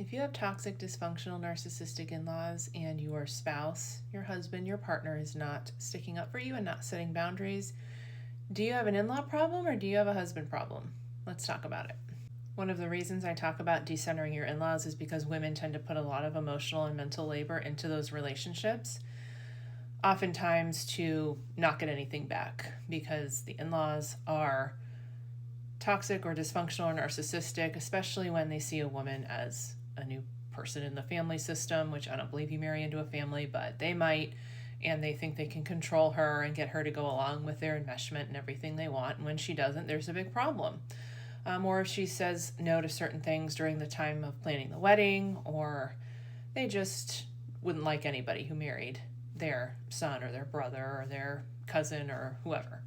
If you have toxic, dysfunctional, narcissistic in-laws and your spouse, your husband, your partner is not sticking up for you and not setting boundaries, do you have an in-law problem or do you have a husband problem? Let's talk about it. One of the reasons I talk about decentering your in-laws is because women tend to put a lot of emotional and mental labor into those relationships, oftentimes to not get anything back because the in-laws are toxic or dysfunctional or narcissistic, especially when they see a woman as a new person in the family system, which I don't believe you marry into a family, but they might, and they think they can control her and get her to go along with their enmeshment and everything they want, and when she doesn't, there's a big problem. Or if she says no to certain things during the time of planning the wedding, or they just wouldn't like anybody who married their son or their brother or their cousin or whoever.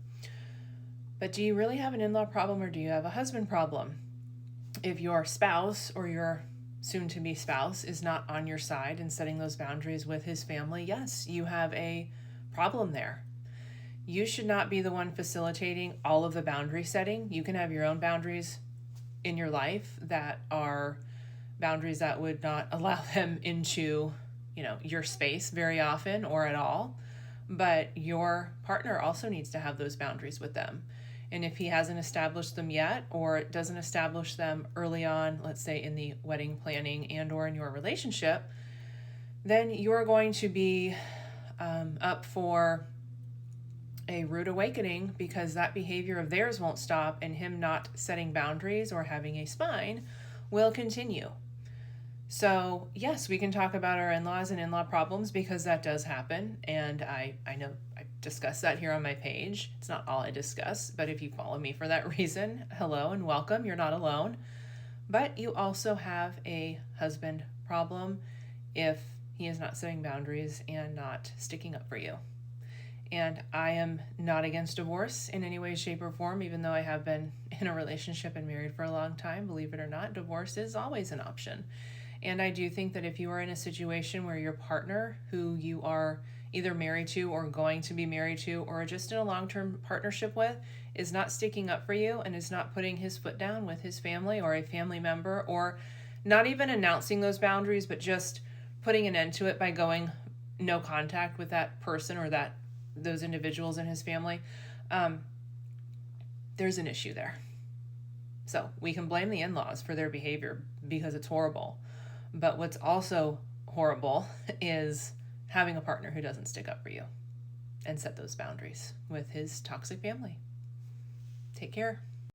But do you really have an in-law problem or do you have a husband problem? If your spouse or your soon-to-be spouse is not on your side and setting those boundaries with his family, yes, you have a problem there. You should not be the one facilitating all of the boundary setting. You can have your own boundaries in your life that are boundaries that would not allow them into, your space very often or at all. But your partner also needs to have those boundaries with them. And if he hasn't established them yet, or doesn't establish them early on, let's say in the wedding planning and or in your relationship, then you're going to be up for a rude awakening because that behavior of theirs won't stop, and him not setting boundaries or having a spine will continue. So yes, we can talk about our in-laws and in-law problems because that does happen, and I know I discuss that here on my page. It's not all I discuss, but if you follow me for that reason, hello and welcome. You're not alone. But you also have a husband problem if he is not setting boundaries and not sticking up for you. And I am not against divorce in any way, shape, or form, even though I have been in a relationship and married for a long time. Believe it or not, divorce is always an option. And I do think that if you are in a situation where your partner, who you are either married to or going to be married to, or just in a long-term partnership with, is not sticking up for you and is not putting his foot down with his family or a family member, or not even announcing those boundaries, but just putting an end to it by going no contact with that person or those individuals in his family, there's an issue there. So we can blame the in-laws for their behavior because it's horrible. But what's also horrible is having a partner who doesn't stick up for you and set those boundaries with his toxic family. Take care.